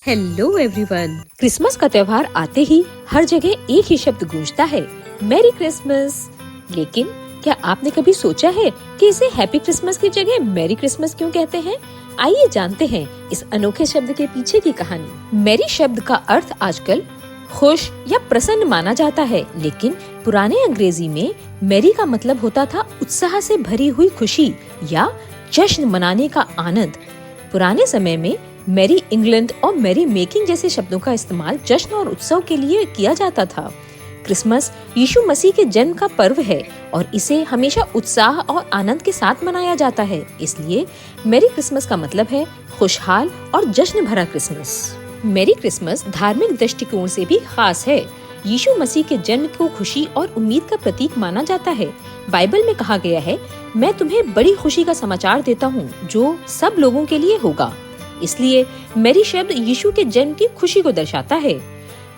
Hello everyone. Christmas का त्योहार आते ही हर जगह एक ही शब्द गूंजता है, मैरी क्रिसमस। लेकिन क्या आपने कभी सोचा है कि इसे हैप्पी क्रिसमस की जगह मैरी क्रिसमस क्यों कहते हैं? आइए जानते हैं इस अनोखे शब्द के पीछे की कहानी। मैरी शब्द का अर्थ आजकल खुश या प्रसन्न माना जाता है, लेकिन पुराने अंग्रेजी में मैरी का मतलब होता था उत्साह से भरी हुई खुशी या जश्न मनाने का आनंद। पुराने समय में मैरी इंग्लैंड और मैरी मेकिंग जैसे शब्दों का इस्तेमाल जश्न और उत्सव के लिए किया जाता था। क्रिसमस यीशु मसीह के जन्म का पर्व है और इसे हमेशा उत्साह और आनंद के साथ मनाया जाता है। इसलिए मैरी क्रिसमस का मतलब है खुशहाल और जश्न भरा क्रिसमस। मैरी क्रिसमस धार्मिक दृष्टिकोण से भी खास है। यीशु मसीह के जन्म को खुशी और उम्मीद का प्रतीक माना जाता है। बाइबल में कहा गया है, मैं तुम्हें बड़ी खुशी का समाचार देता हूँ जो सब लोगों के लिए होगा। इसलिए मैरी शब्द यीशु के जन्म की खुशी को दर्शाता है।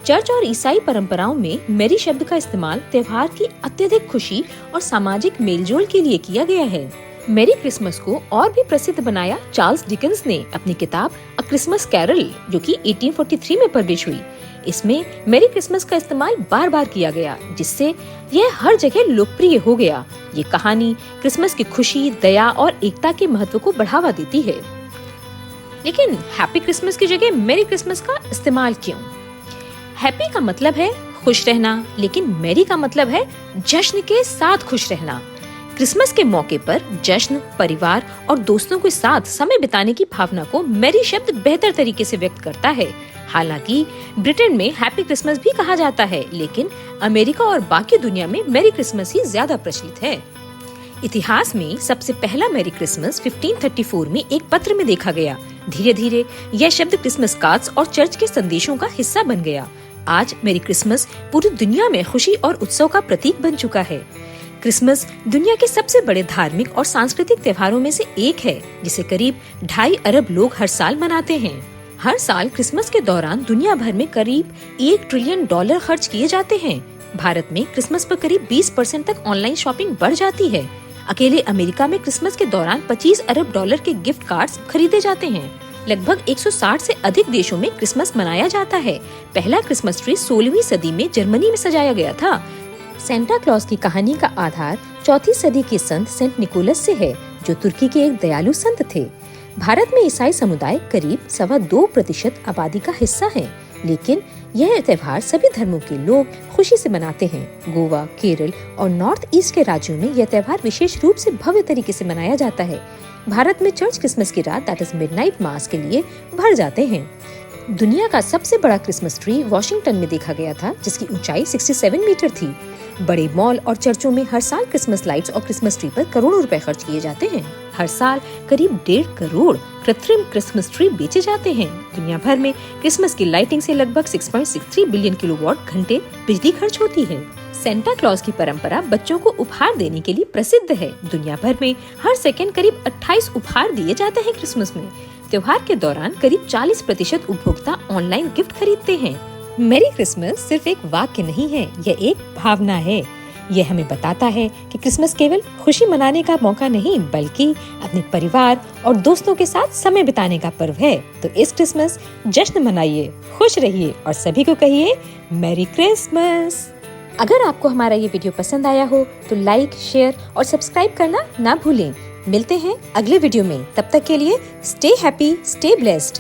चर्च और ईसाई परंपराओं में मैरी शब्द का इस्तेमाल त्योहार की अत्यधिक खुशी और सामाजिक मेलजोल के लिए किया गया है। मैरी क्रिसमस को और भी प्रसिद्ध बनाया चार्ल्स डिकेंस ने अपनी किताब अ क्रिसमस कैरल, जो कि 1843 में पब्लिश हुई। इसमें मैरी क्रिसमस का इस्तेमाल बार बार किया गया, जिससे यह हर जगह लोकप्रिय हो गया। ये कहानी क्रिसमस की खुशी, दया और एकता के महत्व को बढ़ावा देती है। लेकिन हैप्पी क्रिसमस की जगह मैरी क्रिसमस का इस्तेमाल क्यों? हैप्पी का मतलब है खुश रहना, लेकिन मैरी का मतलब है जश्न के साथ खुश रहना। क्रिसमस के मौके पर जश्न, परिवार और दोस्तों के साथ समय बिताने की भावना को मैरी शब्द बेहतर तरीके से व्यक्त करता है। हालांकि ब्रिटेन में हैप्पी क्रिसमस भी कहा जाता है, लेकिन अमेरिका और बाकी दुनिया में मैरी क्रिसमस ही ज्यादा प्रचलित है। इतिहास में सबसे पहला मैरी क्रिसमस 1534 में एक पत्र में देखा गया। धीरे धीरे यह शब्द क्रिसमस कार्ड्स और चर्च के संदेशों का हिस्सा बन गया। आज मैरी क्रिसमस पूरी दुनिया में खुशी और उत्सव का प्रतीक बन चुका है। क्रिसमस दुनिया के सबसे बड़े धार्मिक और सांस्कृतिक त्योहारों में से एक है, जिसे करीब 2.5 अरब लोग हर साल मनाते हैं। हर साल क्रिसमस के दौरान दुनिया भर में करीब $1 ट्रिलियन खर्च किए जाते हैं। भारत में क्रिसमस पर करीब 20% तक ऑनलाइन शॉपिंग बढ़ जाती है। अकेले अमेरिका में क्रिसमस के दौरान $25 अरब के गिफ्ट कार्ड्स खरीदे जाते हैं। लगभग 160 से अधिक देशों में क्रिसमस मनाया जाता है। पहला क्रिसमस ट्री 16वीं सदी में जर्मनी में सजाया गया था। सेंटा क्लॉज की कहानी का आधार 4वीं सदी के संत सेंट निकोलस से है, जो तुर्की के एक दयालु संत थे। भारत में ईसाई समुदाय करीब 2.25% आबादी का हिस्सा है, लेकिन यह त्योहार सभी धर्मों के लोग खुशी से मनाते हैं। गोवा, केरल और नॉर्थ ईस्ट के राज्यों में यह त्योहार विशेष रूप से भव्य तरीके से मनाया जाता है। भारत में चर्च क्रिसमस की रात दैट इज मिडनाइट मास के लिए भर जाते हैं। दुनिया का सबसे बड़ा क्रिसमस ट्री वॉशिंगटन में देखा गया था, जिसकी ऊंचाई 67 मीटर थी। बड़े मॉल और चर्चों में हर साल क्रिसमस लाइट्स और क्रिसमस ट्री पर करोड़ों रुपए खर्च किए जाते हैं। हर साल करीब 1.5 करोड़ कृत्रिम क्रिसमस ट्री बेचे जाते हैं। दुनिया भर में क्रिसमस की लाइटिंग से लगभग 6.63 बिलियन किलोवाट घंटे बिजली खर्च होती है। सेंटा क्लॉज की परंपरा बच्चों को उपहार देने के लिए प्रसिद्ध है। दुनिया भर में हर सेकंड करीब 28 उपहार दिए जाते हैं। क्रिसमस में त्योहार के दौरान करीब 40% उपभोक्ता ऑनलाइन गिफ्ट खरीदते हैं। मैरी क्रिसमस सिर्फ एक वाक्य नहीं है, यह एक भावना है। यह हमें बताता है कि क्रिसमस केवल खुशी मनाने का मौका नहीं, बल्कि अपने परिवार और दोस्तों के साथ समय बिताने का पर्व है। तो इस क्रिसमस जश्न मनाइए, खुश रहिए और सभी को कहिए मैरी क्रिसमस। अगर आपको हमारा ये वीडियो पसंद आया हो तो लाइक, शेयर और सब्सक्राइब करना ना भूलें। मिलते हैं अगले वीडियो में। तब तक के लिए स्टे हैप्पी, स्टे ब्लेस्ड।